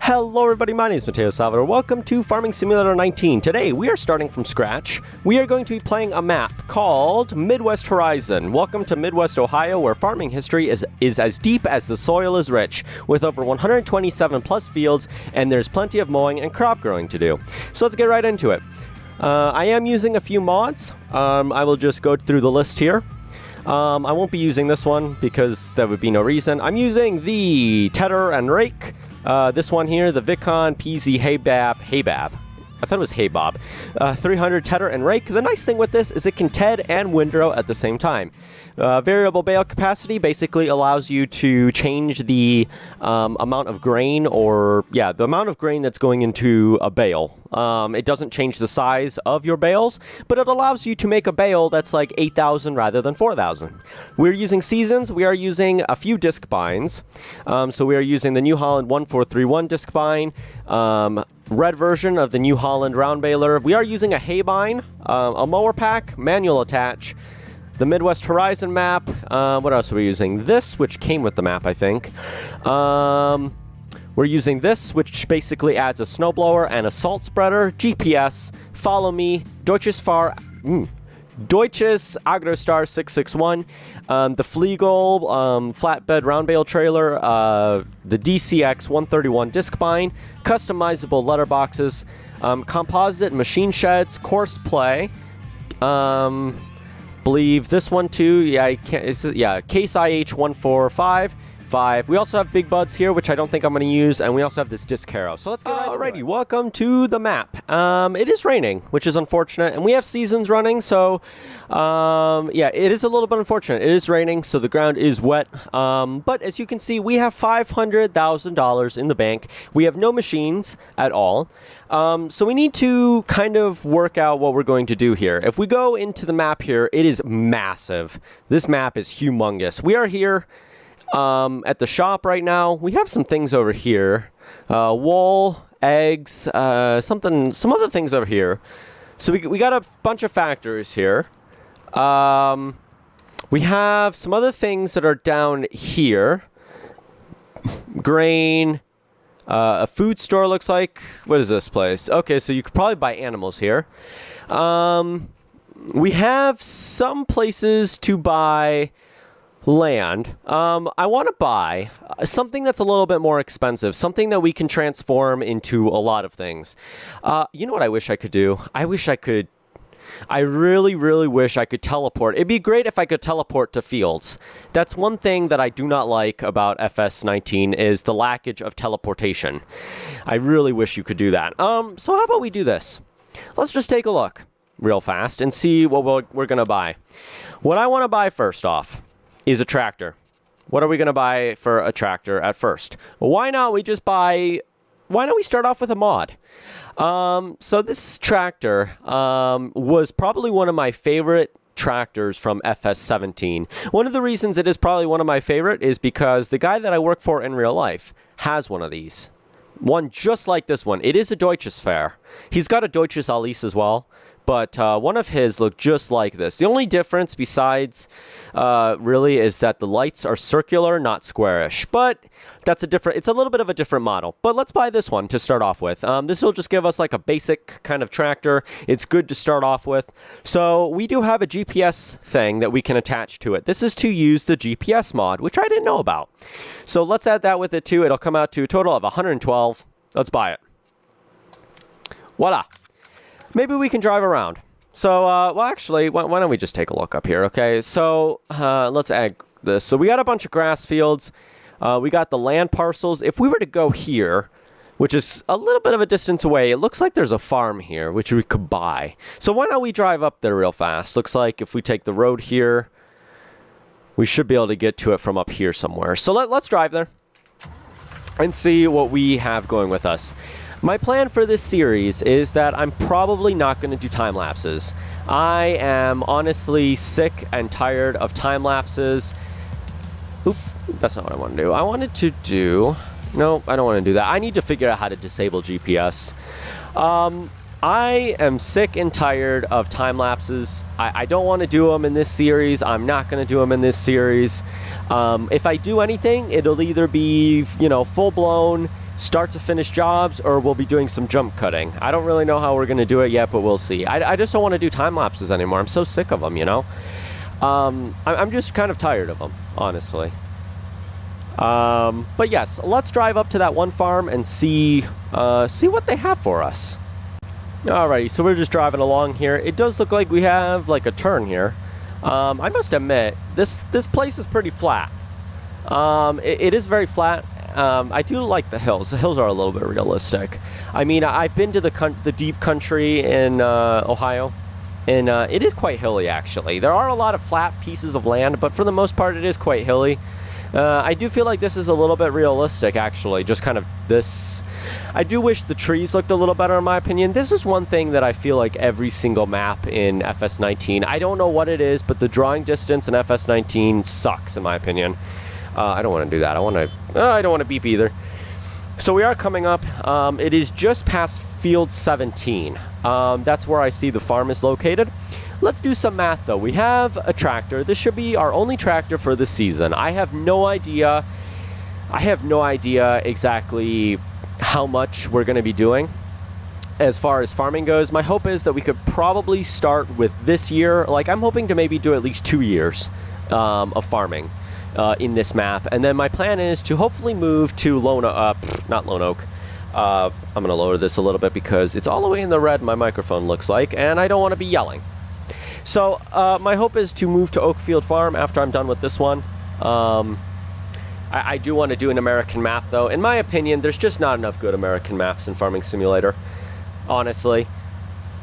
Hello everybody, my name is Mateo-Tube. Welcome to Farming Simulator 19. Today we are starting from scratch. We are going to be playing a map called Midwest Horizon. Welcome to Midwest Ohio, where farming history is as deep as the soil is rich, with over 127 plus fields, and there's plenty of mowing and crop growing to do. So let's get right into it. I am using a few mods. I will just go through the list here. I won't be using this one because there would be no reason. I'm using the Tedder and Rake. This one here, the Vicon PZ Haybab. I thought it was Haybob. 300 Tedder and Rake. The nice thing with this is it can Ted and windrow at the same time. Variable bale capacity basically allows you to change the amount of grain, the amount of grain that's going into a bale. It doesn't change the size of your bales, but it allows you to make a bale that's like 8,000 rather than 4,000. We're using seasons. We are using a few disc binds. So we are using the New Holland 1431 disc bind. Red version of the New Holland round baler. We are using a hay bind, a mower pack, manual attach, the Midwest Horizon map. What else are we using? This, which came with the map, I think. We're using this, which basically adds a snowblower and a salt spreader, GPS, Follow Me, Deutsches Agrostar 661, the Fliegel flatbed round bale trailer, the DCX 131 disc bind, customizable letterboxes, composite machine sheds, course play, believe this one too, Case IH 145. We also have Big Buds here, which I don't think I'm going to use, and we also have this disc harrow. So let's get Alrighty, welcome to the map. It is raining, which is unfortunate, and we have seasons running, so it is a little bit unfortunate. It is raining, so the ground is wet, but as you can see, we have $500,000 in the bank. We have no machines at all, so we need to kind of work out what we're going to do here. If we go into the map here, it is massive. This map is humongous. We are here at the shop right now. We have some things over here, wool, eggs, some other things over here. So we got a bunch of factories here. We have some other things that are down here. Grain, a food store looks like. What is this place? Okay, so you could probably buy animals here. We have some places to buy land. I want to buy something that's a little bit more expensive, something that we can transform into a lot of things. You know what I wish I could do? I really, really wish I could teleport. It'd be great if I could teleport to fields. That's one thing that I do not like about FS19 is the lackage of teleportation. I really wish you could do that. So how about we do this? Let's just take a look real fast and see what we're going to buy. What I want to buy first off is a tractor. What are we going to buy for a tractor at first? Well, why not we start off with a mod? So this tractor was probably one of my favorite tractors from FS17. One of the reasons it is probably one of my favorite is because the guy that I work for in real life has one of these. One just like this one. It is a Deutsches Fair. He's got a Deutsches Alice as well, but one of his look just like this. The only difference besides really is that the lights are circular, not squarish. But it's a little bit of a different model. But let's buy this one to start off with. This will just give us like a basic kind of tractor. It's good to start off with. So we do have a GPS thing that we can attach to it. This is to use the GPS mod, which I didn't know about. So let's add that with it too. It'll come out to a total of 112. Let's buy it. Voila. Maybe we can drive around. So, well, actually, why don't we just take a look up here, okay? So, let's add this. So we got a bunch of grass fields. We got the land parcels. If we were to go here, which is a little bit of a distance away, it looks like there's a farm here, which we could buy. So why don't we drive up there real fast? Looks like if we take the road here, we should be able to get to it from up here somewhere. So let's drive there and see what we have going with us. My plan for this series is that I'm probably not going to do time lapses. I am honestly sick and tired of time lapses. Oop, that's not what I want to do. I wanted to do... No, I don't want to do that. I need to figure out how to disable GPS. I am sick and tired of time lapses. I don't want to do them in this series. I'm not going to do them in this series. If I do anything, it'll either be, full-blown start to finish jobs, or we'll be doing some jump cutting. I don't really know how we're going to do it yet, but we'll see. I just don't want to do time lapses anymore. I'm so sick of them, you know? I'm just kind of tired of them, honestly. But yes, let's drive up to that one farm and see what they have for us. Alrighty, so we're just driving along here. It does look like we have like a turn here. I must admit, this place is pretty flat. It is very flat. I do like the hills. The hills are a little bit realistic. I mean, I've been to the deep country in Ohio, and it is quite hilly, actually. There are a lot of flat pieces of land, but for the most part, it is quite hilly. I do feel like this is a little bit realistic, actually. Just kind of this. I do wish the trees looked a little better, in my opinion. This is one thing that I feel like every single map in FS19. I don't know what it is, but the drawing distance in FS19 sucks, in my opinion. I don't want to do that. I don't want to beep either. So we are coming up. It is just past field 17. That's where I see the farm is located. Let's do some math, though. We have a tractor. This should be our only tractor for the season. I have no idea exactly how much we're going to be doing as far as farming goes. My hope is that we could probably start with this year. Like, I'm hoping to maybe do at least 2 years of farming in this map. And then my plan is to hopefully move to not Lone Oak. I'm going to lower this a little bit because it's all the way in the red, my microphone looks like, and I don't want to be yelling. So my hope is to move to Oakfield Farm after I'm done with this one. I do want to do an American map, though. In my opinion, there's just not enough good American maps in Farming Simulator. Honestly,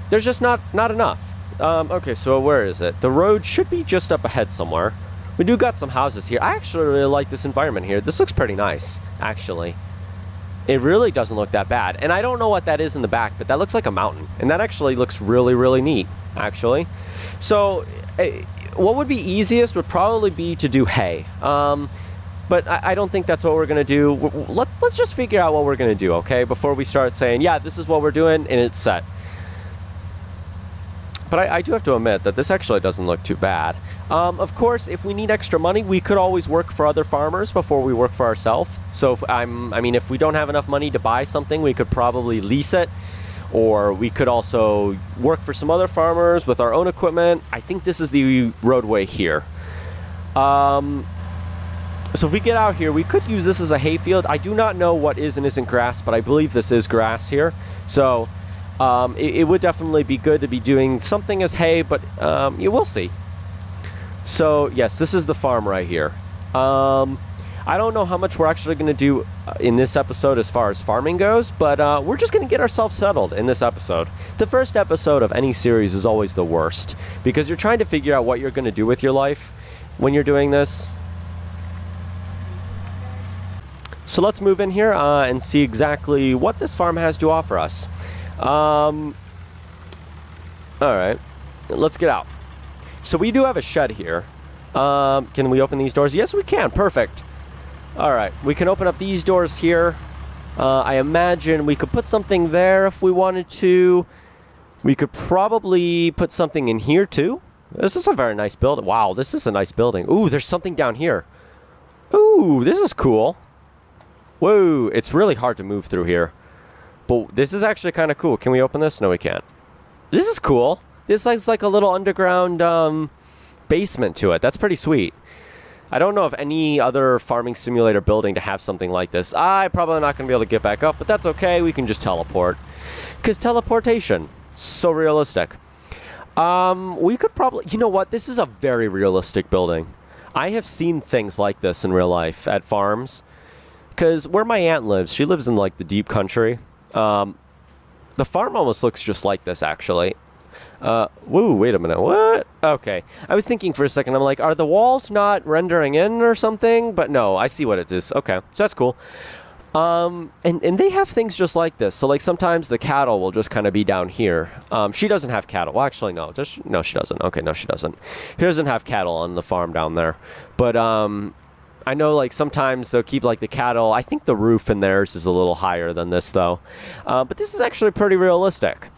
there's just not enough. Okay, so where is it? The road should be just up ahead somewhere. We do got some houses here. I actually really like this environment here. This looks pretty nice, actually. It really doesn't look that bad. And I don't know what that is in the back, but that looks like a mountain. And that actually looks really, really neat, actually. So what would be easiest would probably be to do hay. But I don't think that's what we're going to do. Let's just figure out what we're going to do, okay? Before we start saying, yeah, this is what we're doing, and it's set. But I do have to admit that this actually doesn't look too bad. Of course, if we need extra money, we could always work for other farmers before we work for ourselves. So if we don't have enough money to buy something, we could probably lease it. Or we could also work for some other farmers with our own equipment. I think this is the roadway here. So if we get out here, we could use this as a hayfield. I do not know what is and isn't grass, but I believe this is grass here. So it would definitely be good to be doing something as hay, but we'll see. So yes, this is the farm right here. I don't know how much we're actually going to do in this episode as far as farming goes, but we're just going to get ourselves settled in this episode. The first episode of any series is always the worst, because you're trying to figure out what you're going to do with your life when you're doing this. So let's move in here and see exactly what this farm has to offer us. Alright, let's get out. So we do have a shed here. Can we open these doors? Yes, we can. Perfect. Alright, we can open up these doors here. I imagine we could put something there if we wanted to. We could probably put something in here too. This is a very nice building. Wow, this is a nice building. Ooh, there's something down here. Ooh, this is cool. Whoa, it's really hard to move through here. But this is actually kind of cool. Can we open this? No, we can't. This is cool. This is like a little underground basement to it. That's pretty sweet. I don't know of any other farming simulator building to have something like this. I'm probably not going to be able to get back up, but that's okay. We can just teleport. Because teleportation, so realistic. We could probably... You know what? This is a very realistic building. I have seen things like this in real life at farms. Because where my aunt lives, she lives in like the deep country. The farm almost looks just like this, actually. Whoa, wait a minute, what? Okay, I was thinking for a second, I'm like, are the walls not rendering in or something? But no, I see what it is. Okay, so that's cool. And they have things just like this. So like sometimes the cattle will just kind of be down here. She doesn't have cattle. Well, actually, no. No, she doesn't. Okay, no, she doesn't. She doesn't have cattle on the farm down there. But, I know like sometimes they'll keep like the cattle. I think the roof in theirs is a little higher than this though. But this is actually pretty realistic.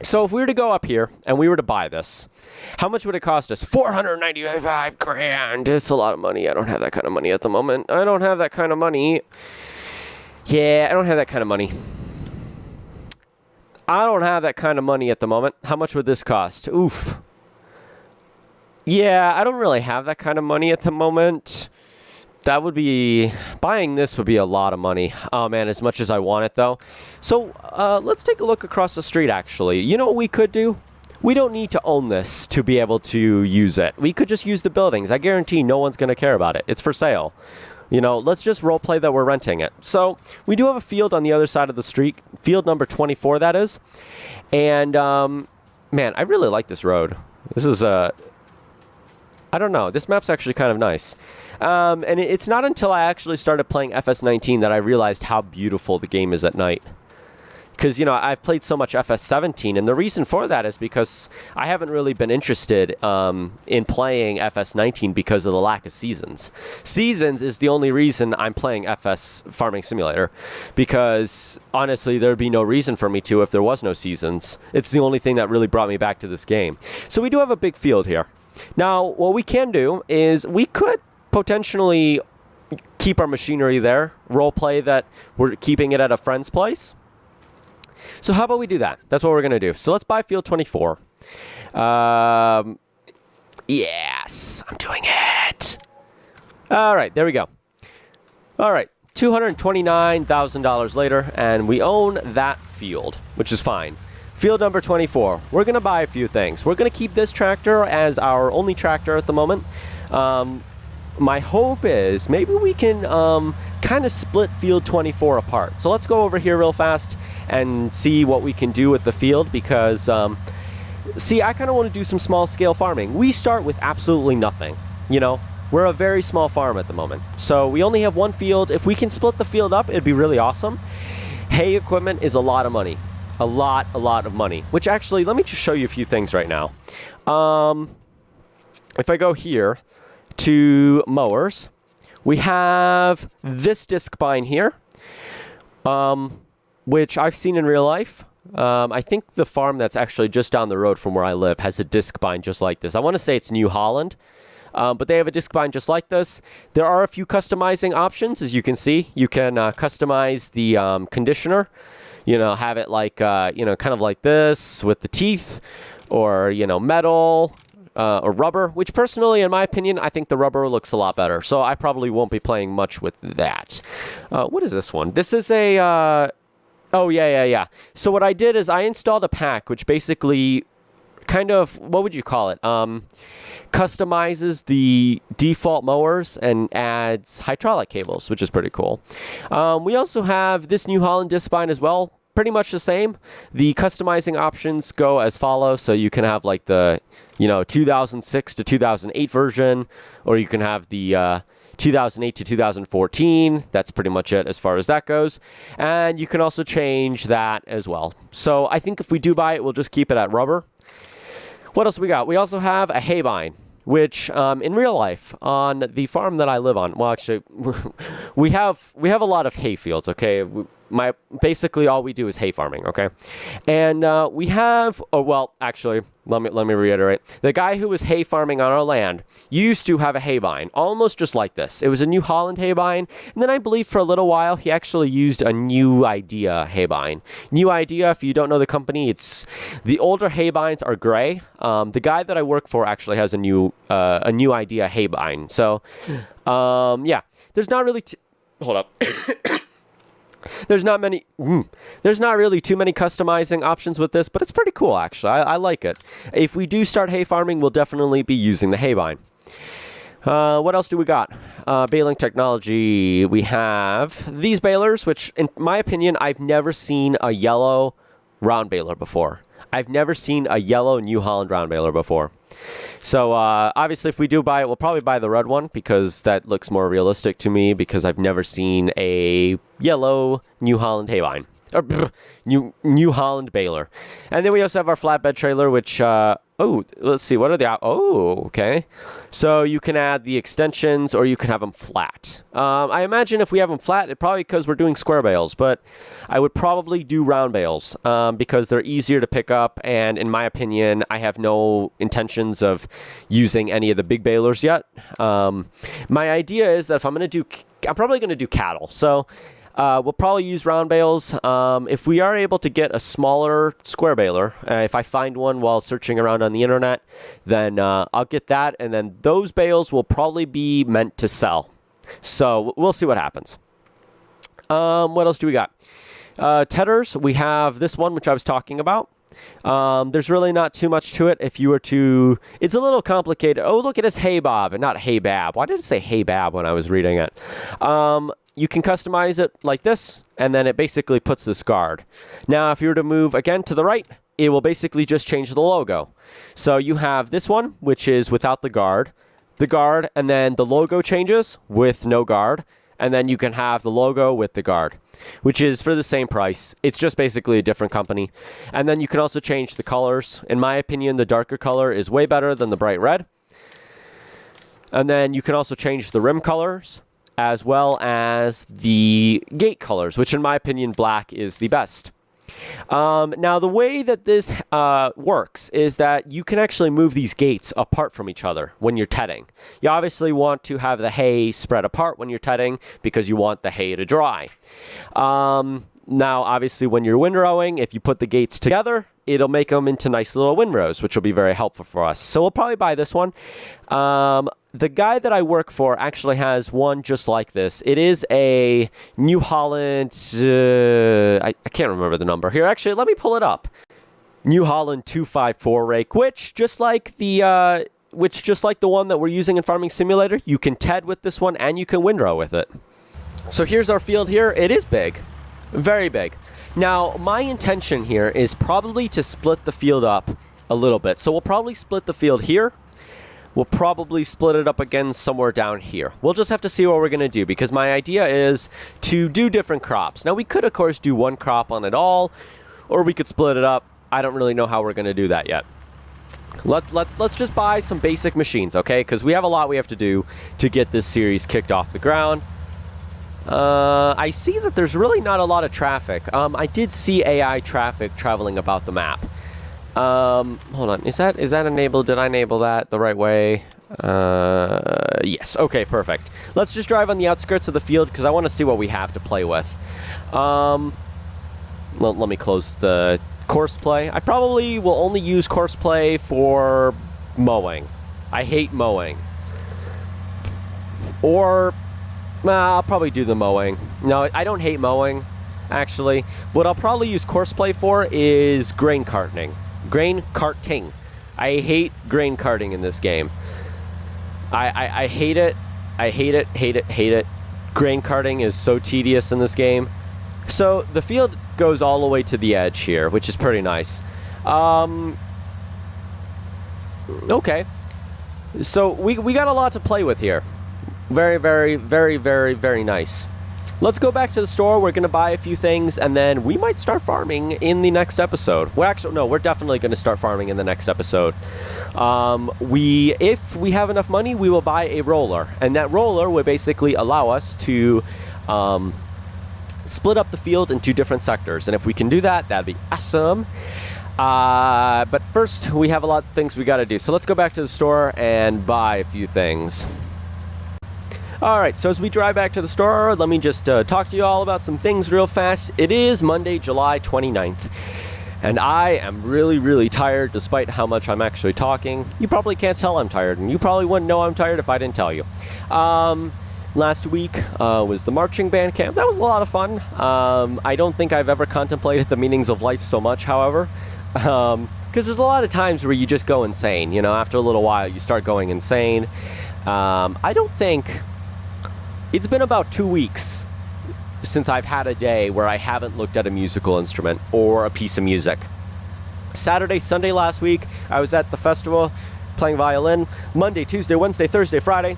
So if we were to go up here and we were to buy this, how much would it cost us? 495 grand. It's a lot of money. I don't have that kind of money at the moment. I don't have that kind of money. Yeah, I don't have that kind of money. I don't have that kind of money at the moment. How much would this cost? Oof. Yeah, I don't really have that kind of money at the moment. That would be... Buying this would be a lot of money. Oh, man, as much as I want it, though. So, let's take a look across the street, actually. You know what we could do? We don't need to own this to be able to use it. We could just use the buildings. I guarantee no one's going to care about it. It's for sale. You know, let's just roleplay that we're renting it. So, we do have a field on the other side of the street. Field number 24, that is. And, man, I really like this road. This is I don't know. This map's actually kind of nice. And it's not until I actually started playing FS19 that I realized how beautiful the game is at night. Because, you know, I've played so much FS17, and the reason for that is because I haven't really been interested in playing FS19 because of the lack of seasons. Seasons is the only reason I'm playing FS Farming Simulator, because, honestly, there'd be no reason for me to if there was no seasons. It's the only thing that really brought me back to this game. So we do have a big field here. Now, what we can do is we could potentially keep our machinery there, roleplay that we're keeping it at a friend's place. So how about we do that? That's what we're going to do. So let's buy field 24. Yes, I'm doing it. All right, there we go. All right, $229,000 later, and we own that field, which is fine. Field number 24. We're going to buy a few things. We're going to keep this tractor as our only tractor at the moment. My hope is maybe we can kind of split field 24 apart. So let's go over here real fast and see what we can do with the field, because, see, I kind of want to do some small-scale farming. We start with absolutely nothing, you know. We're a very small farm at the moment. So we only have one field. If we can split the field up, it'd be really awesome. Hay equipment is a lot of money. A lot of money. Which actually, let me just show you a few things right now. If I go here to mowers, we have this disc bind here, which I've seen in real life. I think the farm that's actually just down the road from where I live has a disc bind just like this. I want to say it's New Holland, but they have a disc bind just like this. There are a few customizing options, as you can see. You can customize the conditioner. You know, have it like, you know, kind of like this with the teeth, or, you know, metal, or rubber, which personally, in my opinion, I think the rubber looks a lot better. So I probably won't be playing much with that. What is this one? This is a, oh, yeah. So what I did is I installed a pack, which basically kind of, what would you call it? Customizes the default mowers and adds hydraulic cables, which is pretty cool. We also have this New Holland disc bind as well. Pretty much the same. The customizing options go as follows. So you can have like the, you know, 2006 to 2008 version, or you can have the 2008 to 2014. That's pretty much it as far as that goes. And you can also change that as well. So I think if we do buy it, we'll just keep it at rubber. What else we got? We also have a hay bind, which in real life on the farm that I live on, well, actually, we have a lot of hay fields. Okay, basically all we do is hay farming. Okay, and we have, oh well, actually, let me reiterate. The guy who was hay farming on our land used to have a hay bind, almost just like this. It was a New Holland hay bind, and then I believe for a little while he actually used a New Idea hay bind. New Idea, if you don't know the company, it's the older hay binds are gray. The guy that I work for actually has a New Idea hay bind. So, yeah, there's not really. Hold up. There's not really too many customizing options with this, but it's pretty cool, actually. I like it. If we do start hay farming, we'll definitely be using the hay bind. What else do we got? Baling technology. We have these balers, which, in my opinion, I've never seen a yellow round baler before. I've never seen a yellow New Holland round baler before. So, obviously, if we do buy it, we'll probably buy the red one, because that looks more realistic to me, because I've never seen a yellow New Holland hay bind. Or, New Holland baler. And then we also have our flatbed trailer, which, oh, let's see, what are the, oh, okay. So you can add the extensions, or you can have them flat. I imagine if we have them flat, it's probably because we're doing square bales, but I would probably do round bales, because they're easier to pick up, and in my opinion, I have no intentions of using any of the big balers yet. My idea is that if I'm probably going to do cattle, so We'll probably use round bales. If we are able to get a smaller square baler, if I find one while searching around on the internet, then I'll get that. And then those bales will probably be meant to sell. So we'll see what happens. What else do we got? Tethers, we have this one, which I was talking about. There's really not too much to it. If you were to, it's a little complicated. Oh, look at this Hey Bob and not Hey Bab. Why did it say Hey Bab when I was reading it? You can customize it like this, and then it basically puts this guard. Now, if you were to move again to the right, it will basically just change the logo. So you have this one, which is without the guard, and then the logo changes with no guard, and then you can have the logo with the guard, which is for the same price. It's just basically a different company. And then you can also change the colors. In my opinion, the darker color is way better than the bright red. And then you can also change the rim colors, as well as the gate colors, which in my opinion, black is the best. Now, the way that this works is that you can actually move these gates apart from each other when you're tedding. You obviously want to have the hay spread apart when you're tedding because you want the hay to dry. Now, obviously, when you're windrowing, if you put the gates together, it'll make them into nice little windrows, which will be very helpful for us. So we'll probably buy this one. The guy that I work for actually has one just like this. It is a New Holland, I can't remember the number here. Actually, let me pull it up. New Holland 254 rake, which just like the one that we're using in Farming Simulator, you can ted with this one and you can windrow with it. So here's our field here. It is big, very big. Now, my intention here is probably to split the field up a little bit. So we'll probably split the field here. We'll probably split it up again somewhere down here. We'll just have to see what we're going to do, because my idea is to do different crops. Now, we could, of course, do one crop on it all, or we could split it up. I don't really know how we're going to do that yet. Let's just buy some basic machines, okay? Because we have a lot we have to do to get this series kicked off the ground. I see that there's really not a lot of traffic. I did see AI traffic traveling about the map. Hold on. Is that enabled? Did I enable that the right way? Yes. Okay, perfect. Let's just drive on the outskirts of the field because I want to see what we have to play with. Let me close the course play. I probably will only use course play for mowing. I hate mowing. Or, I'll probably do the mowing. No, I don't hate mowing, actually. What I'll probably use course play for is grain carting. Grain carting. I hate grain carting in this game. I hate it. I hate it. Grain carting is so tedious in this game. So the field goes all the way to the edge here, which is pretty nice. Okay. So we got a lot to play with here. Very, very, very, very, very nice. Let's go back to the store. We're going to buy a few things, and then we might start farming in the next episode. Well, actually, no, we're definitely going to start farming in the next episode. If we have enough money, we will buy a roller, and that roller will basically allow us to split up the field into different sectors. And if we can do that, that'd be awesome. But first, we have a lot of things we got to do. So let's go back to the store and buy a few things. Alright, so as we drive back to the store, let me just talk to you all about some things real fast. It is Monday, July 29th, and I am really, really tired despite how much I'm actually talking. You probably can't tell I'm tired, and you probably wouldn't know I'm tired if I didn't tell you. Last week was the marching band camp. That was a lot of fun. I don't think I've ever contemplated the meanings of life so much, however. Because there's a lot of times where you just go insane. You know, after a little while, you start going insane. I don't think... It's been about 2 weeks since I've had a day where I haven't looked at a musical instrument or a piece of music. Saturday, Sunday last week, I was at the festival playing violin. Monday, Tuesday, Wednesday, Thursday, Friday,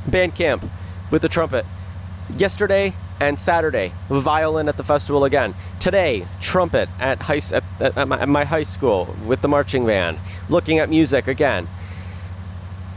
band camp with the trumpet. Yesterday and Saturday, violin at the festival again. Today, trumpet at my high school with the marching band, looking at music again.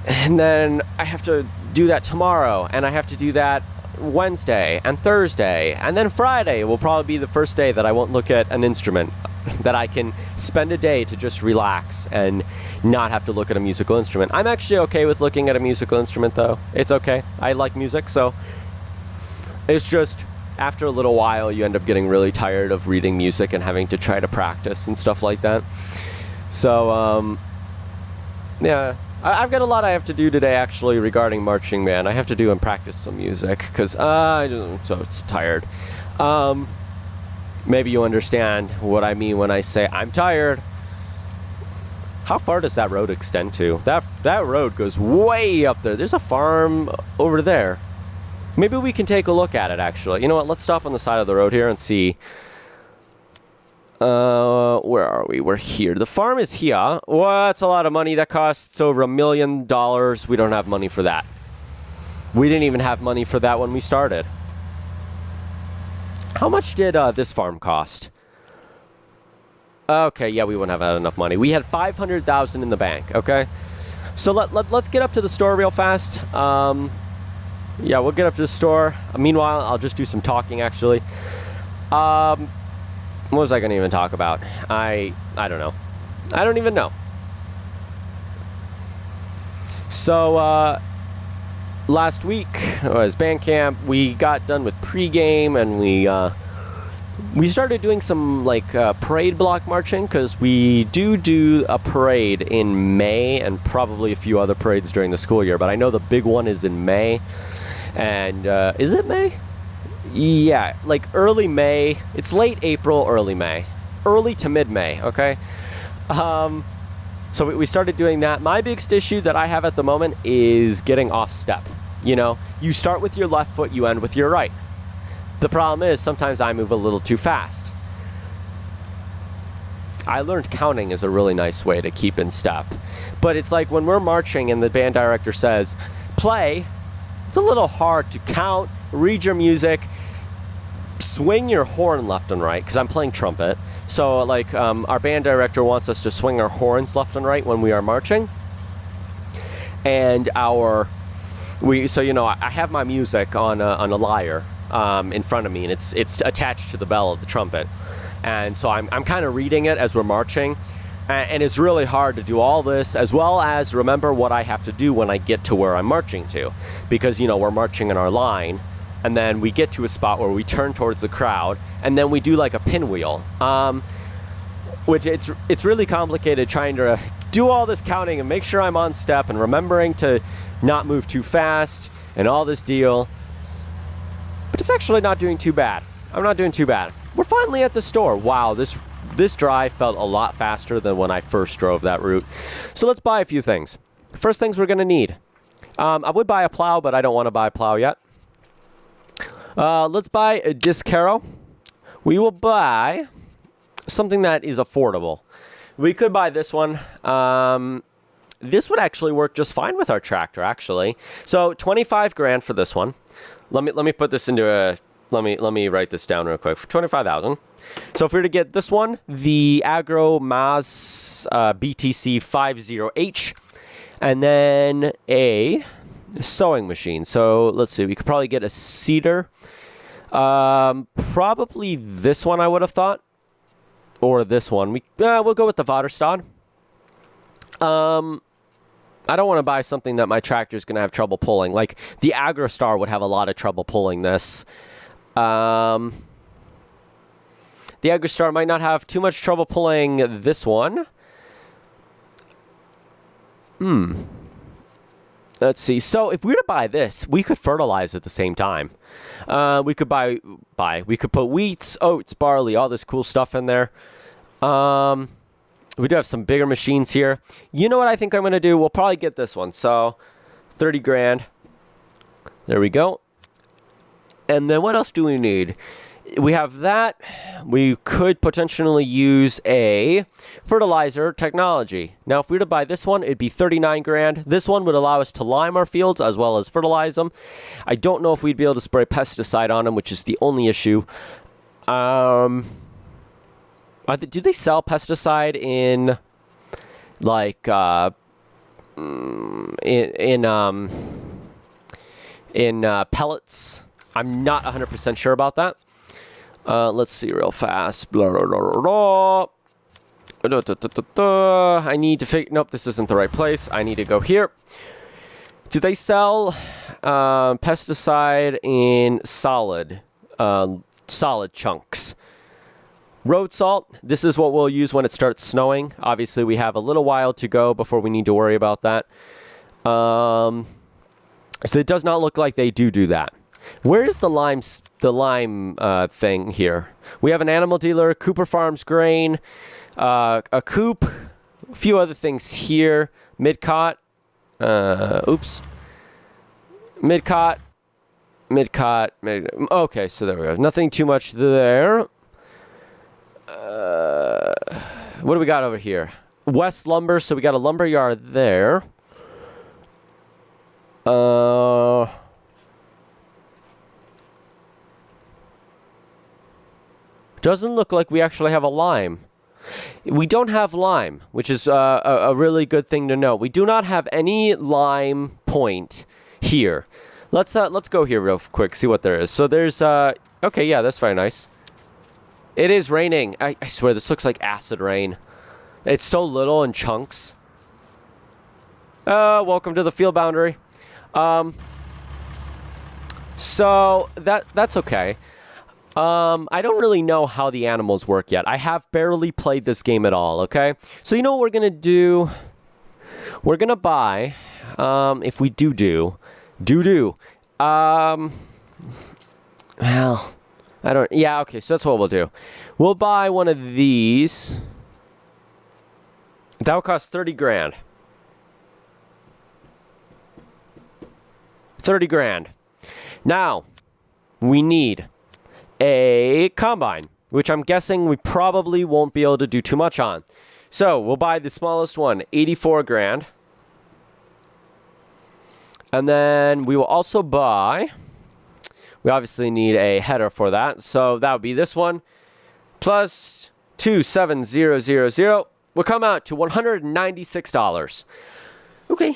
And then I have to do that tomorrow, and I have to do that Wednesday and Thursday, and then Friday will probably be the first day that I won't look at an instrument, that I can spend a day to just relax and not have to look at a musical instrument. I'm actually okay with looking at a musical instrument, though. It's okay. I like music, so it's just after a little while, you end up getting really tired of reading music and having to try to practice and stuff like that. So, yeah, I've got a lot I have to do today, actually, regarding marching band. I have to do and practice some music, because I'm so tired. Maybe you understand what I mean when I say I'm tired. How far does that road extend to? That road goes way up there. There's a farm over there. Maybe we can take a look at it, actually. You know what? Let's stop on the side of the road here and see. Where are we? We're here. The farm is here. Well, that's a lot of money. That costs over $1 million. We don't have money for that. We didn't even have money for that when we started. How much did this farm cost? Okay, yeah, we wouldn't have had enough money. We had $500,000 in the bank, okay? So let's get up to the store real fast. Yeah, we'll get up to the store. Meanwhile, I'll just do some talking, actually. What was I going to even talk about? I don't know. I don't even know. So, last week was band camp. We got done with pregame, and we started doing some, like, parade block marching, because we do a parade in May and probably a few other parades during the school year, but I know the big one is in May. And, is it May? Yeah, like early May. It's late April, early May. Early to mid-May, okay? So we started doing that. My biggest issue that I have at the moment is getting off step. You know, you start with your left foot, you end with your right. The problem is sometimes I move a little too fast. I learned counting is a really nice way to keep in step. But it's like when we're marching and the band director says, play, it's a little hard to count, read your music, swing your horn left and right, because I'm playing trumpet. So, like, our band director wants us to swing our horns left and right when we are marching. And so, you know, I have my music on a lyre in front of me, and it's attached to the bell of the trumpet. And so I'm kind of reading it as we're marching. And it's really hard to do all this, as well as remember what I have to do when I get to where I'm marching to. Because, you know, we're marching in our line, and then we get to a spot where we turn towards the crowd, and then we do like a pinwheel. Which it's really complicated trying to do all this counting and make sure I'm on step and remembering to not move too fast and all this deal. But it's actually not doing too bad. I'm not doing too bad. We're finally at the store. Wow, this drive felt a lot faster than when I first drove that route. So let's buy a few things. First things we're going to need. I would buy a plow, but I don't want to buy a plow yet. Let's buy a disc harrow. We will buy something that is affordable. We could buy this one. This would actually work just fine with our tractor, actually. So 25 grand for this one. Let me put this into a... Let me write this down real quick. For 25,000. So if we were to get this one, the Agro Maz BTC 50H, and then a sewing machine. So let's see, we could probably get a cedar. Probably this one I would have thought, or this one. We'll go with the Vaterstad. I don't want to buy something that my tractor is going to have trouble pulling. Like the AgroStar would have a lot of trouble pulling this. The AgroStar might not have too much trouble pulling this one. Let's see. So if we were to buy this, we could fertilize at the same time. We could we could put wheats, oats, barley, all this cool stuff in there. We do have some bigger machines here. You know what I think I'm going to do? We'll probably get this one. So 30 grand. There we go. And then what else do we need? We have that. We could potentially use a fertilizer technology. Now, if we were to buy this one, it'd be 39 grand. This one would allow us to lime our fields as well as fertilize them. I don't know if we'd be able to spray pesticide on them, which is the only issue. Do they sell pesticide in like in pellets? I'm not 100% sure about that. Let's see real fast. Blah, blah, blah, blah. I need to figure... Nope, this isn't the right place. I need to go here. Do they sell pesticide in solid? solid chunks. Road salt, this is what we'll use when it starts snowing. Obviously, we have a little while to go before we need to worry about that. So it does not look like they do that. Where is the lime thing here? We have an animal dealer, Cooper Farms grain, a coop, a few other things here. Midcot. Midcot. Okay, so there we go. Nothing too much there. What do we got over here? West Lumber, so we got a lumber yard there. Doesn't look like we actually have a lime. We don't have lime, which is a really good thing to know. We do not have any lime point here. Let's go here real quick, see what there is. So there's okay, yeah, that's very nice. It is raining. I swear this looks like acid rain. It's so little in chunks. Welcome to the field boundary. So that's okay. I don't really know how the animals work yet. I have barely played this game at all, okay? So you know what we're going to do? We're going to buy, if we well, I don't, yeah, okay, so that's what we'll do. We'll buy one of these. That will cost 30 grand. 30 grand. Now, we need a combine, which I'm guessing we probably won't be able to do too much on. So, we'll buy the smallest one, 84 grand. And then we will also buy, we obviously need a header for that. So that would be this one, plus 27000 will come out to $196. Okay.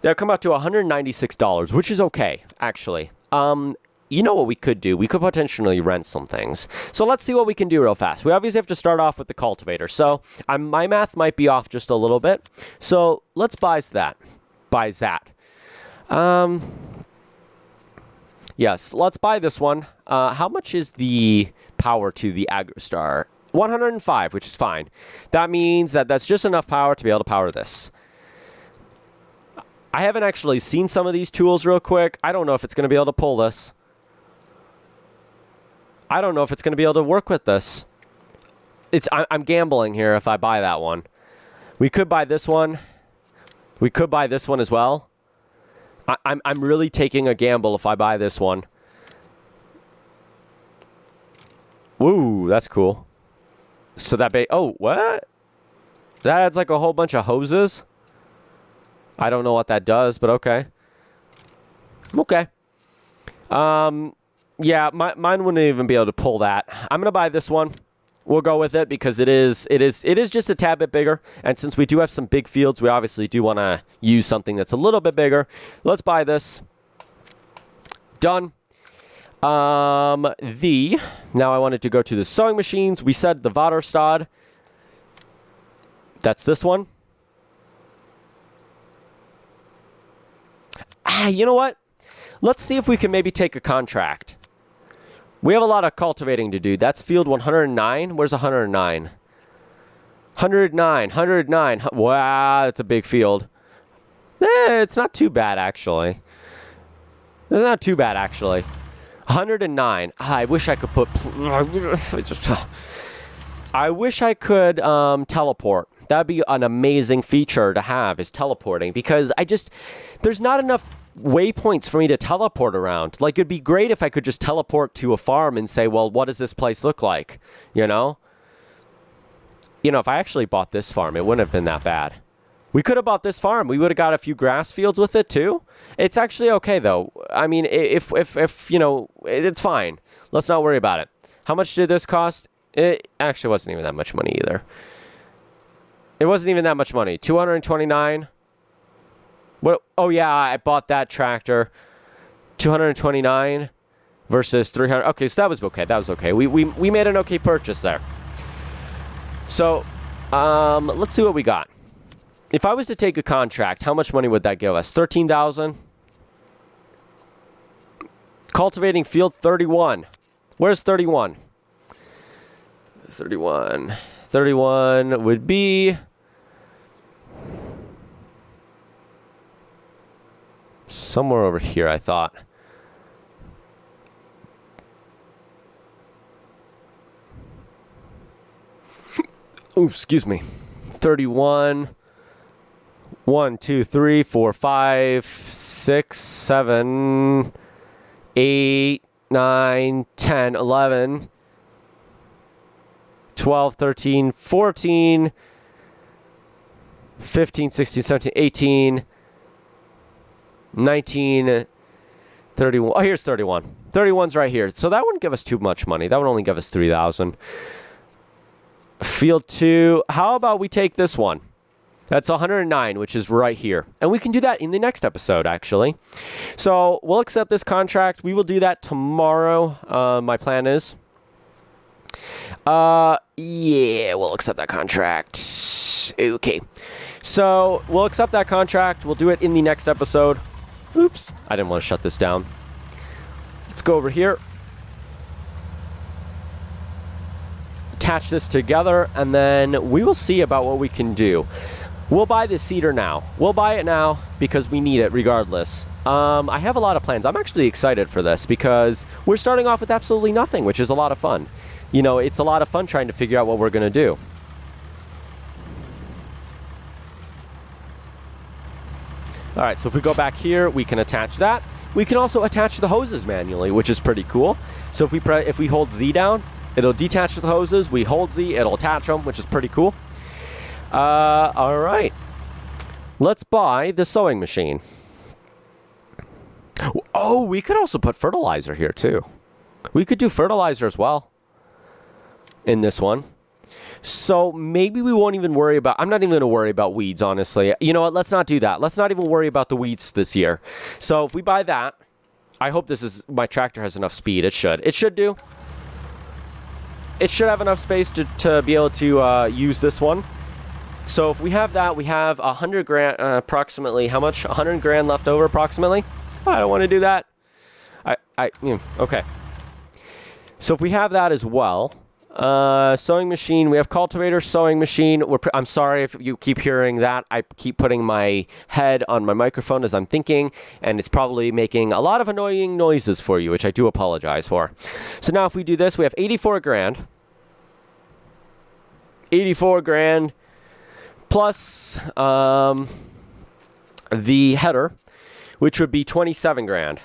That'll come out to $196, which is okay, actually. You know what we could do? We could potentially rent some things. So let's see what we can do real fast. We obviously have to start off with the cultivator. So my math might be off just a little bit. So let's buy that. Yes, let's buy this one. How much is the power to the AgroStar? 105, which is fine. That means that's just enough power to be able to power this. I haven't actually seen some of these tools real quick. I don't know if it's going to be able to pull this. I don't know if it's going to be able to work with this. I'm gambling here if I buy that one. We could buy this one. We could buy this one as well. I'm really taking a gamble if I buy this one. Woo, that's cool. So oh, what? That adds like a whole bunch of hoses? I don't know what that does, but okay. Okay. Yeah, mine wouldn't even be able to pull that. I'm gonna buy this one. We'll go with it because it is just a tad bit bigger. And since we do have some big fields, we obviously do want to use something that's a little bit bigger. Let's buy this. Done. Now I wanted to go to the sewing machines. We said the Vaterstad. That's this one. You know what? Let's see if we can maybe take a contract. We have a lot of cultivating to do. That's field 109. Where's 109? 109. Wow, that's a big field. It's not too bad, actually. It's not too bad, actually. 109. I wish I could put... I wish I could teleport. That'd be an amazing feature to have, is teleporting. Because there's not enough waypoints for me to teleport around. Like, it'd be great if I could just teleport to a farm and say, well, what does this place look like? You know? You know, if I actually bought this farm, it wouldn't have been that bad. We could have bought this farm. We would have got a few grass fields with it, too. It's actually okay, though. I mean, if you know, it's fine. Let's not worry about it. How much did this cost? It actually wasn't even that much money, either. It wasn't even that much money. $229. What? Oh, yeah, I bought that tractor. $229 versus $300. Okay, so that was okay. That was okay. We made an okay purchase there. So, let's see what we got. If I was to take a contract, how much money would that give us? $13,000? Cultivating field 31. Where's 31? 31. 31 would be somewhere over here, I thought. Ooh, excuse me. 31. 1, 2, 3, 4, 5, 6, 7, 8, 9, 10, 11, 12, 13, 14, 15, 16, 17, 18, 19, 31. Oh, here's 31. 31's right here. So that wouldn't give us too much money. That would only give us 3,000. Field 2. How about we take this one? That's 109, which is right here. And we can do that in the next episode, actually. So we'll accept this contract. We will do that tomorrow. My plan is. Yeah, we'll accept that contract. Okay. So we'll accept that contract. We'll do it in the next episode. Oops. I didn't want to shut this down. Let's go over here. Attach this together, and then we will see about what we can do. We'll buy the cedar now. We'll buy it now because we need it regardless. I have a lot of plans. I'm actually excited for this because we're starting off with absolutely nothing, which is a lot of fun. You know, it's a lot of fun trying to figure out what we're going to do. All right, so if we go back here, we can attach that. We can also attach the hoses manually, which is pretty cool. So if we hold Z down, it'll detach the hoses. We hold Z, it'll attach them, which is pretty cool. All right. Let's buy the sewing machine. Oh, we could also put fertilizer here too. We could do fertilizer as well in this one. So maybe we won't even worry about, I'm not even going to worry about weeds, honestly. You know what? Let's not do that. Let's not even worry about the weeds this year. So if we buy that, I hope my tractor has enough speed. It should. It should do. It should have enough space to be able to use this one. So if we have that, we have 100 grand, approximately, how much? 100 grand left over, approximately. Oh, I don't want to do that. Okay. So if we have that as well, sewing machine, we have cultivator, sewing machine. I'm sorry if you keep hearing that. I keep putting my head on my microphone as I'm thinking, and it's probably making a lot of annoying noises for you, which I do apologize for. So now if we do this, we have 84 grand. 84 grand. Plus the header, which would be 27 grand.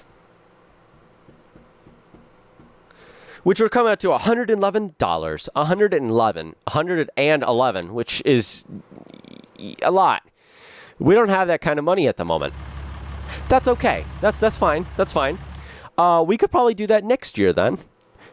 Which would come out to $111. $111, which is a lot. We don't have that kind of money at the moment. That's okay. That's fine. That's fine. We could probably do that next year then.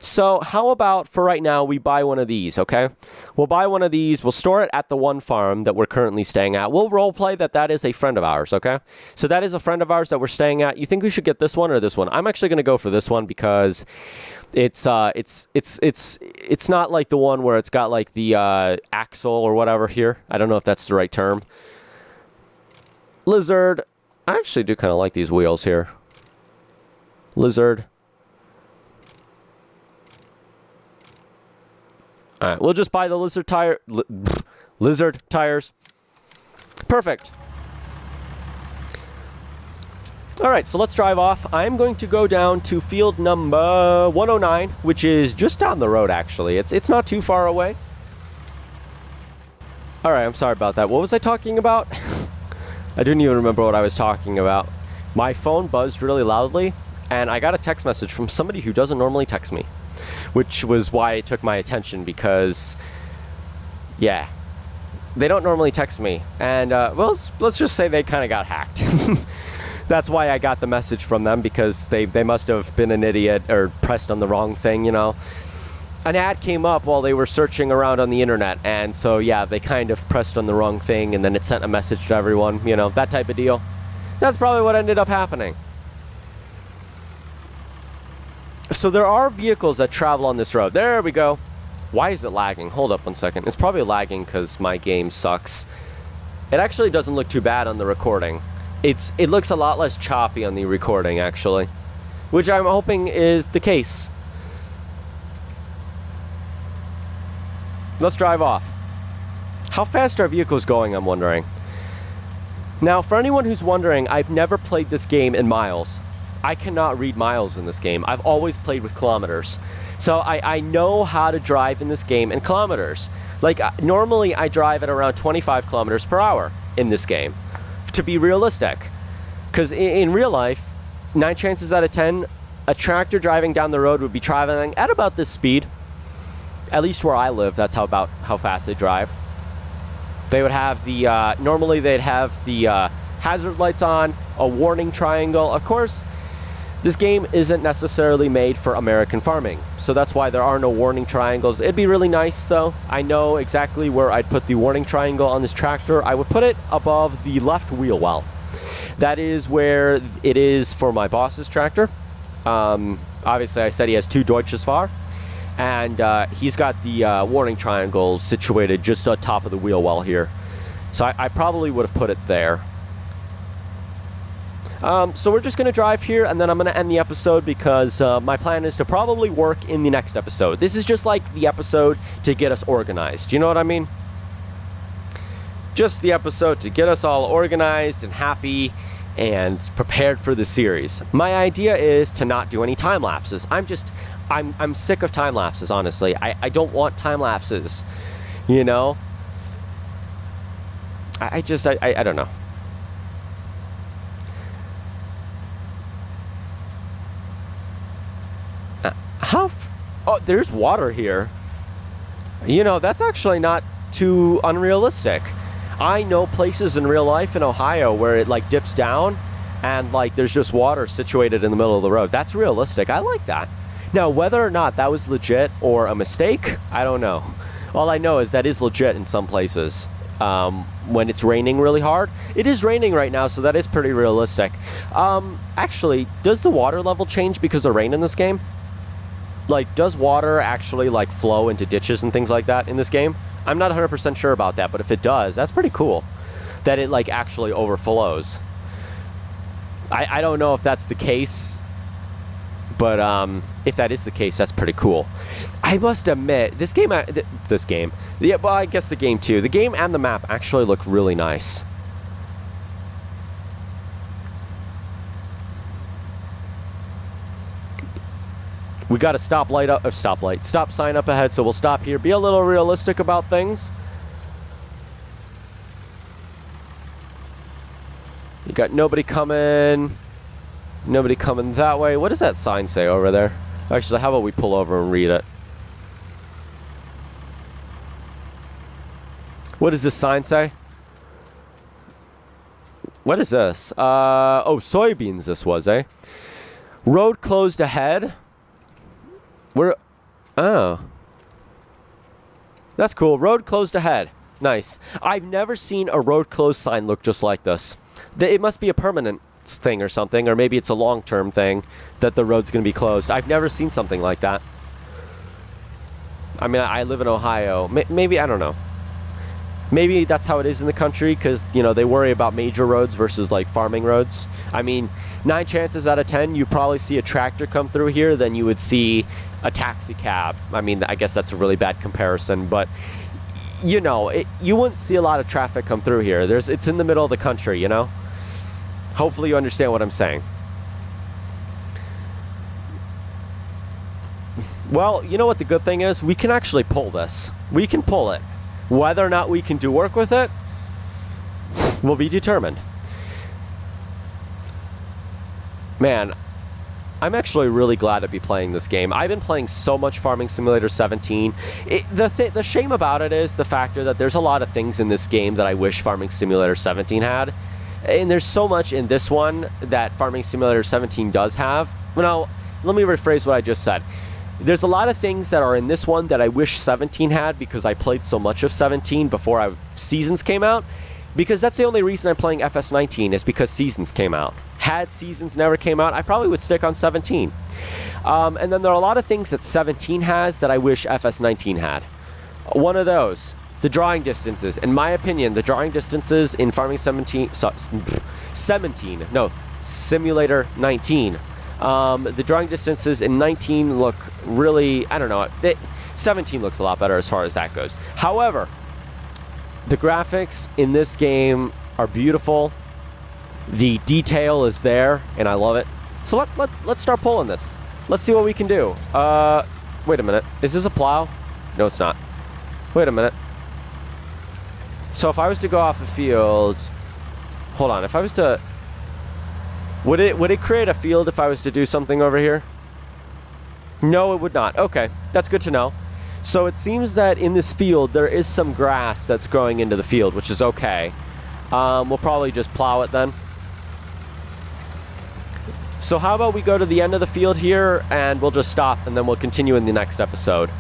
So how about for right now we buy one of these, okay? We'll buy one of these. We'll store it at the one farm that we're currently staying at. We'll role play that is a friend of ours, okay? So that is a friend of ours that we're staying at. You think we should get this one or this one? I'm actually going to go for this one because it's not like the one where it's got like the axle or whatever here. I don't know if that's the right term. Lizard. I actually do kind of like these wheels here. Lizard. All right, we'll just buy the lizard tires. Perfect. All right, so let's drive off. I'm going to go down to field number 109, which is just down the road, actually. It's not too far away. All right, I'm sorry about that. What was I talking about? I didn't even remember what I was talking about. My phone buzzed really loudly, and I got a text message from somebody who doesn't normally text me, which was why it took my attention because, yeah, they don't normally text me. And, well, let's just say they kind of got hacked. That's why I got the message from them, because they must have been an idiot or pressed on the wrong thing, you know. An ad came up while they were searching around on the internet, and so, yeah, they kind of pressed on the wrong thing, and then it sent a message to everyone, you know, that type of deal. That's probably what ended up happening. So there are vehicles that travel on this road. There we go. Why is it lagging? Hold up one second. It's probably lagging because my game sucks. It actually doesn't look too bad on the recording. It looks a lot less choppy on the recording, actually. which I'm hoping is the case. Let's drive off. How fast are vehicles going, I'm wondering. Now, for anyone who's wondering, I've never played this game in miles. I cannot read miles in this game. I've always played with kilometers. So I know how to drive in this game in kilometers. Like, normally I drive at around 25 kilometers per hour in this game, to be realistic. Because in real life, 9 chances out of 10, a tractor driving down the road would be traveling at about this speed. At least where I live, that's about how fast they drive. They would have the, normally they'd have the hazard lights on, a warning triangle. Of course, this game isn't necessarily made for American farming, so that's why there are no warning triangles. It'd be really nice, though. I know exactly where I'd put the warning triangle on this tractor. I would put it above the left wheel well. That is where it is for my boss's tractor. Obviously, I said he has 2 Deutsches Fahr, and he's got the warning triangle situated just on top of the wheel well here. So I probably would have put it there. So we're just going to drive here, and then I'm going to end the episode because my plan is to probably work in the next episode. This is just like the episode to get us organized. Do you know what I mean? Just the episode to get us all organized and happy and prepared for the series. My idea is to not do any time lapses. I'm sick of time lapses, honestly. I don't want time lapses, you know? I don't know. Oh, there's water here. You know, that's actually not too unrealistic. I know places in real life in Ohio where it like dips down and like there's just water situated in the middle of the road. That's realistic. I like that. Now, whether or not that was legit or a mistake, I don't know. All I know is that is legit in some places. When it's raining really hard. It is raining right now, so that is pretty realistic. Actually, does the water level change because of rain in this game? Like, does water actually, like, flow into ditches and things like that in this game? I'm not 100% sure about that, but if it does, that's pretty cool. That it, like, actually overflows. I don't know if that's the case, but if that is the case, that's pretty cool. I must admit, this game, yeah, well, I guess the game too. The game and the map actually look really nice. We got a stop sign up ahead, so we'll stop here. Be a little realistic about things. You got nobody coming that way. What does that sign say over there? Actually, how about we pull over and read it? What does this sign say? What is this? Oh, soybeans this was, eh? Road closed ahead. Oh. That's cool. Road closed ahead. Nice. I've never seen a road closed sign look just like this. It must be a permanent thing or something, or maybe it's a long-term thing that the road's going to be closed. I've never seen something like that. I mean, I live in Ohio. Maybe, I don't know. Maybe that's how it is in the country because, you know, they worry about major roads versus, like, farming roads. I mean, 9 chances out of 10, you probably see a tractor come through here than you would see a taxi cab. I mean, I guess that's a really bad comparison, but, you know, you wouldn't see a lot of traffic come through here. It's in the middle of the country, you know? Hopefully you understand what I'm saying. Well, you know what the good thing is? We can actually pull this. We can pull it. Whether or not we can do work with it will be determined. Man, I'm actually really glad to be playing this game. I've been playing so much Farming Simulator 17. The shame about it is the factor that there's a lot of things in this game that I wish Farming Simulator 17 had. And there's so much in this one that Farming Simulator 17 does have. Now, let me rephrase what I just said. There's a lot of things that are in this one that I wish 17 had because I played so much of 17 before Seasons came out. Because that's the only reason I'm playing FS19 is because Seasons came out. Had Seasons never came out, I probably would stick on 17. And then there are a lot of things that 17 has that I wish FS19 had. One of those, the drawing distances. In my opinion, the drawing distances in Simulator 19 The drawing distances in 19 look really, I don't know, 17 looks a lot better as far as that goes. However, the graphics in this game are beautiful. The detail is there, and I love it. So let's start pulling this. Let's see what we can do. Wait a minute. Is this a plow? No, it's not. Wait a minute. So if I was to go off the field, hold on. If I was to, would it create a field if I was to do something over here? No, it would not. Okay, that's good to know. So it seems that in this field there is some grass that's growing into the field, which is okay. We'll probably just plow it then. So how about we go to the end of the field here and we'll just stop and then we'll continue in the next episode.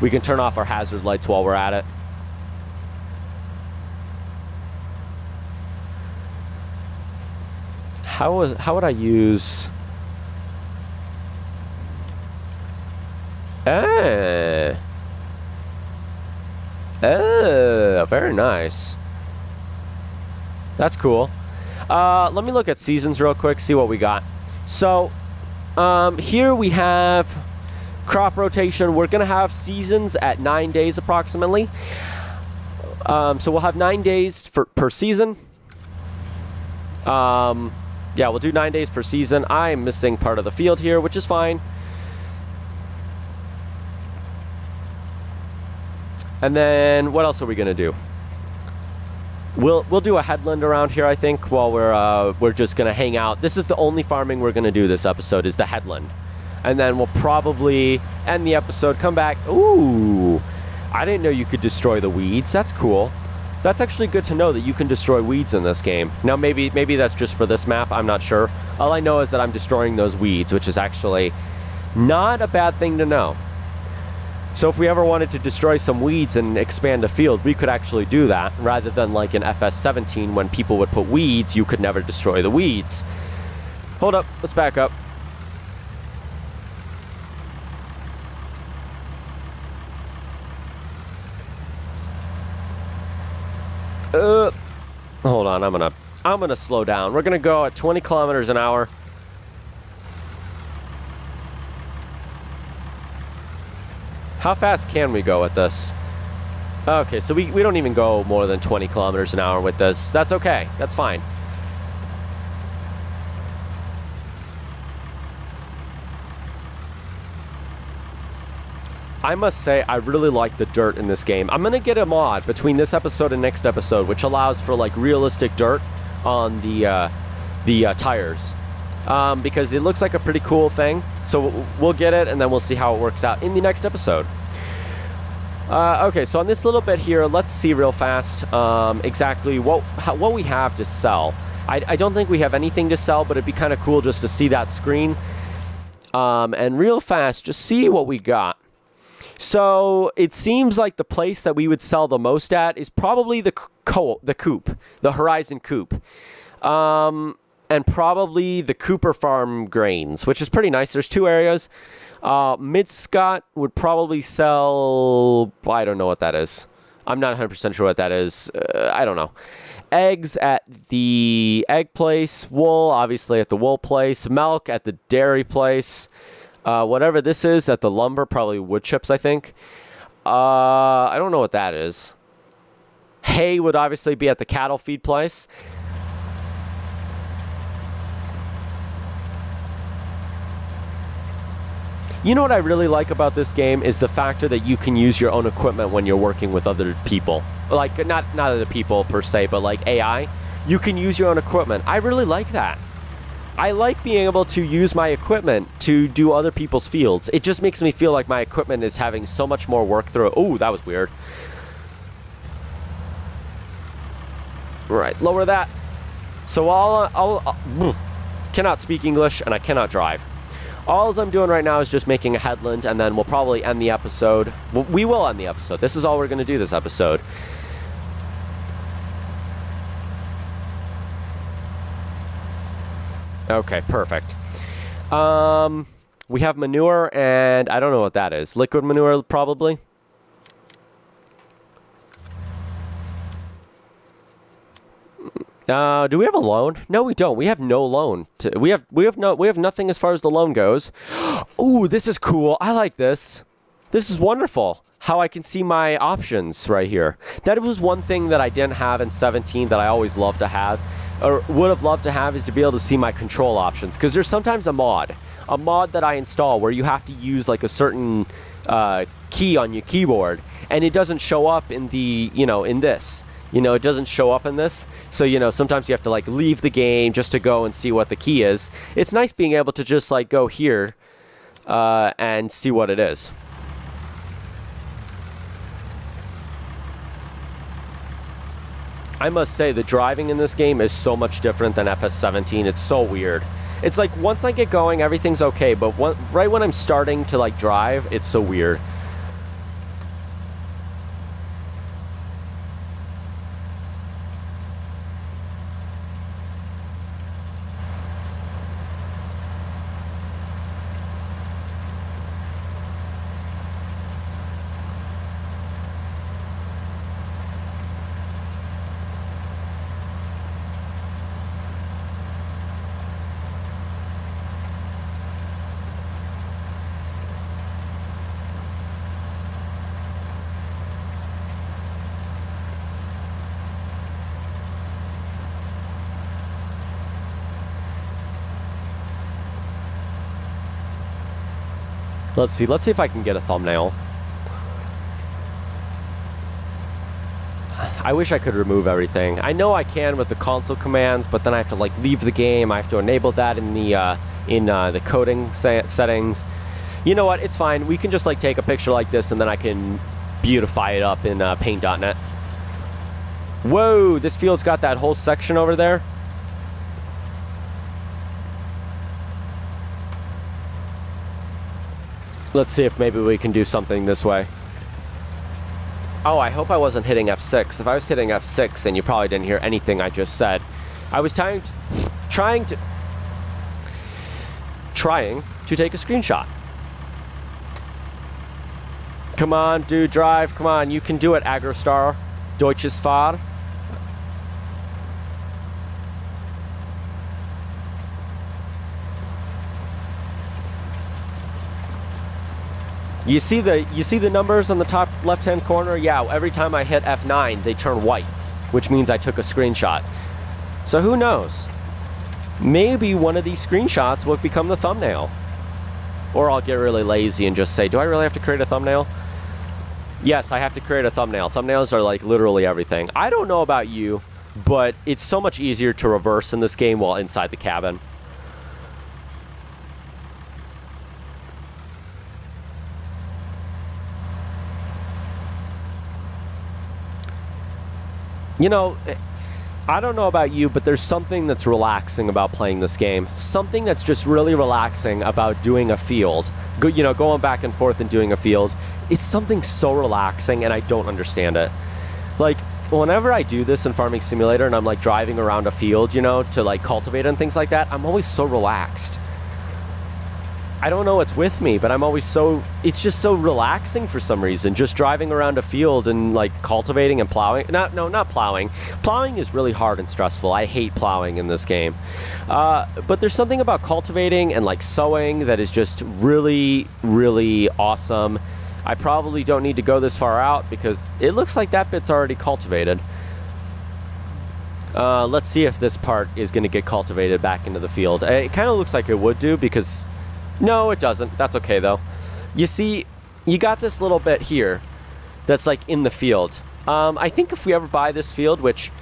We can turn off our hazard lights while we're at it. How would I use... very nice. That's cool. Let me look at seasons real quick, see what we got. So, here we have crop rotation. We're going to have seasons at 9 days approximately. So we'll have 9 days per season. Yeah, we'll do 9 days per season. I'm missing part of the field here, which is fine. And then what else are we going to do? We'll do a headland around here, I think, while we're just going to hang out. This is the only farming we're going to do this episode, is the headland. And then we'll probably end the episode, come back. Ooh, I didn't know you could destroy the weeds. That's cool. That's actually good to know that you can destroy weeds in this game. Now, maybe that's just for this map. I'm not sure. All I know is that I'm destroying those weeds, which is actually not a bad thing to know. So if we ever wanted to destroy some weeds and expand a field, we could actually do that, rather than like in FS17 when people would put weeds, you could never destroy the weeds. Hold up, let's back up. Hold on, I'm gonna slow down. We're gonna go at 20 kilometers an hour. How fast can we go with this? Okay, so we don't even go more than 20 kilometers an hour with this. That's okay. That's fine. I must say, I really like the dirt in this game. I'm going to get a mod between this episode and next episode, which allows for like realistic dirt on the tires. Because it looks like a pretty cool thing. So we'll get it, and then we'll see how it works out in the next episode. Okay, so on this little bit here, let's see real fast exactly what we have to sell. I don't think we have anything to sell, but it'd be kind of cool just to see that screen. And real fast, just see what we got. So it seems like the place that we would sell the most at is probably the coop, the Horizon Coop. And probably the Cooper Farm Grains, which is pretty nice. There's two areas. Midscott would probably sell... I don't know what that is. I'm not 100% sure what that is. I don't know. Eggs at the egg place. Wool, obviously, at the wool place. Milk at the dairy place. Whatever this is at the lumber, probably wood chips, I think. I don't know what that is. Hay would obviously be at the cattle feed place. You know what I really like about this game is the factor that you can use your own equipment when you're working with other people. Like, not other people per se, but like AI. You can use your own equipment. I really like that. I like being able to use my equipment to do other people's fields. It just makes me feel like my equipment is having so much more work through it. Oh, that was weird. Right, lower that. So I'll cannot speak English and I cannot drive. All I'm doing right now is just making a headland, and then we'll probably end the episode. We will end the episode. This is all we're going to do this episode. Okay, perfect. We have manure, and I don't know what that is. Liquid manure, probably. Do we have a loan? No, we don't. We have no loan. We have nothing as far as the loan goes. Ooh, this is cool. I like this. This is wonderful. How I can see my options right here. That was one thing that I didn't have in 17 that I always loved to have, or would have loved to have, is to be able to see my control options. Because there's sometimes a mod that I install where you have to use like a certain key on your keyboard, and it doesn't show up in the, in this. It doesn't show up in this. So, sometimes you have to like leave the game just to go and see what the key is. It's nice being able to just like go here and see what it is. I must say the driving in this game is so much different than FS17. It's so weird. It's like once I get going, everything's okay. But right when I'm starting to like drive, it's so weird. Let's see if I can get a thumbnail. I wish I could remove everything. I know I can with the console commands, but then I have to like leave the game. I have to enable that in the coding settings. You know what? It's fine. We can just like take a picture like this, and then I can beautify it up in Paint.net. Whoa! This field's got that whole section over there. Let's see if maybe we can do something this way. Oh, I hope I wasn't hitting F6. If I was hitting F6, then you probably didn't hear anything I just said. I was trying to take a screenshot. Come on, dude, drive. Come on, you can do it, Agrostar. Deutsches Fahr. You see the numbers on the top left-hand corner? Yeah, every time I hit F9, they turn white, which means I took a screenshot. So who knows? Maybe one of these screenshots will become the thumbnail. Or I'll get really lazy and just say, do I really have to create a thumbnail? Yes, I have to create a thumbnail. Thumbnails are like literally everything. I don't know about you, but it's so much easier to reverse in this game while inside the cabin. You know, I don't know about you, but there's something that's relaxing about playing this game. Something that's just really relaxing about doing a field. Going back and forth and doing a field. It's something so relaxing, and I don't understand it. Like, whenever I do this in Farming Simulator and I'm like driving around a field, to like cultivate and things like that, I'm always so relaxed. I don't know what's with me, but it's just so relaxing for some reason, just driving around a field and like cultivating and plowing. Not plowing. Plowing is really hard and stressful. I hate plowing in this game. But there's something about cultivating and like sowing that is just really, really awesome. I probably don't need to go this far out because it looks like that bit's already cultivated. Let's see if this part is going to get cultivated back into the field. It kind of looks like it would do because... No, it doesn't. That's okay, though. You see, you got this little bit here that's, like, in the field. I think if we ever buy this field, which,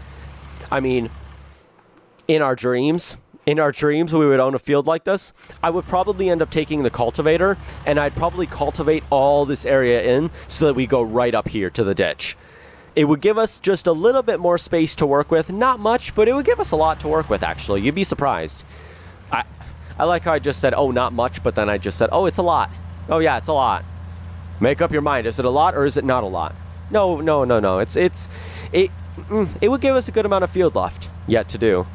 I mean, in our dreams, we would own a field like this, I would probably end up taking the cultivator, and I'd probably cultivate all this area in so that we go right up here to the ditch. It would give us just a little bit more space to work with. Not much, but it would give us a lot to work with, actually. You'd be surprised. I like how I just said, oh, not much, but then I just said, oh, it's a lot. Oh, yeah, it's a lot. Make up your mind. Is it a lot or is it not a lot? No. It would give us a good amount of field left yet to do.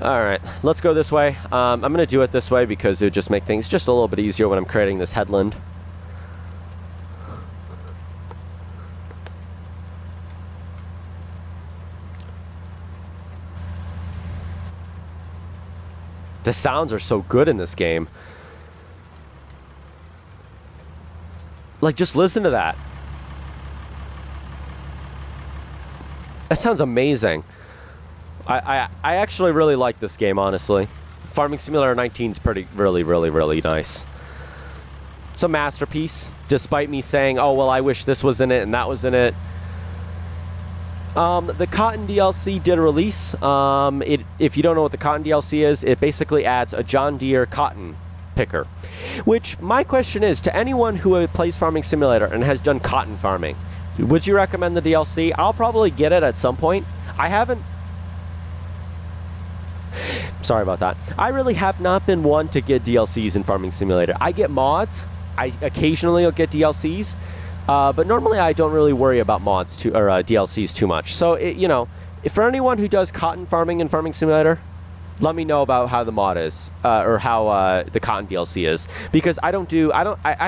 All right, let's go this way. I'm going to do it this way because it would just make things just a little bit easier when I'm creating this headland. The sounds are so good in this game. Like, just listen to that. That sounds amazing. I actually really like this game, honestly. Farming Simulator 19 is really nice. It's a masterpiece, despite me saying, oh, well, I wish this was in it and that was in it. The Cotton DLC did release. If you don't know what the Cotton DLC is, it basically adds a John Deere cotton picker. Which, my question is, to anyone who plays Farming Simulator and has done cotton farming, would you recommend the DLC? I'll probably get it at some point. I haven't... Sorry about that. I really have not been one to get DLCs in Farming Simulator. I get mods. I occasionally will get DLCs. But normally I don't really worry about mods or DLCs too much. So, you know, for anyone who does cotton farming in Farming Simulator, let me know about how the mod is, or how the cotton DLC is, because I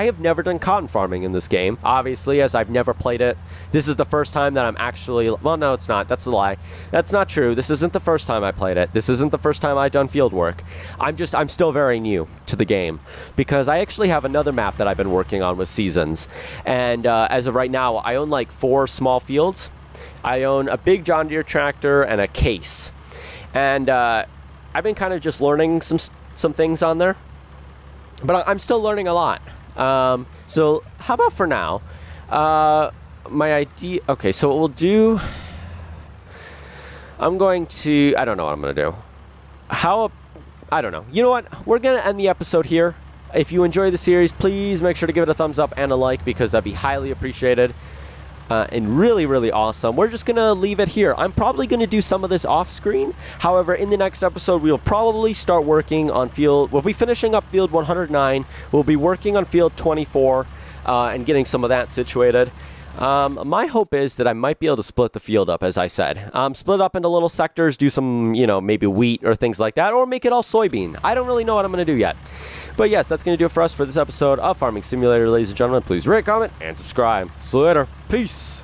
have never done cotton farming in this game, obviously, as I've never played it. This is the first time that I'm actually, well, no, it's not, that's a lie. That's not true. This isn't the first time I played it. This isn't the first time I've done field work. I'm still very new to the game, because I actually have another map that I've been working on with Seasons, and as of right now, I own like 4 small fields. I own a big John Deere tractor and a case, and I've been kind of just learning some things on there, but I'm still learning a lot. So how about for now, my idea, okay, so what we'll do, I don't know what I'm going to do. I don't know. You know what? We're going to end the episode here. If you enjoy the series, please make sure to give it a thumbs up and a like, because that'd be highly appreciated. And really awesome. We're just gonna leave it here. I'm probably gonna do some of this off screen. However, in the next episode, we'll probably start working on we'll be finishing up field 109. We'll be working on field 24 and getting some of that situated. My hope is that I might be able to split the field up, as I said. Split up into little sectors, do some, you know, maybe wheat or things like that, or make it all soybean. I don't really know what I'm going to do yet. But yes, that's going to do it for us for this episode of Farming Simulator, ladies and gentlemen. Please rate, comment, and subscribe. See you later. Peace.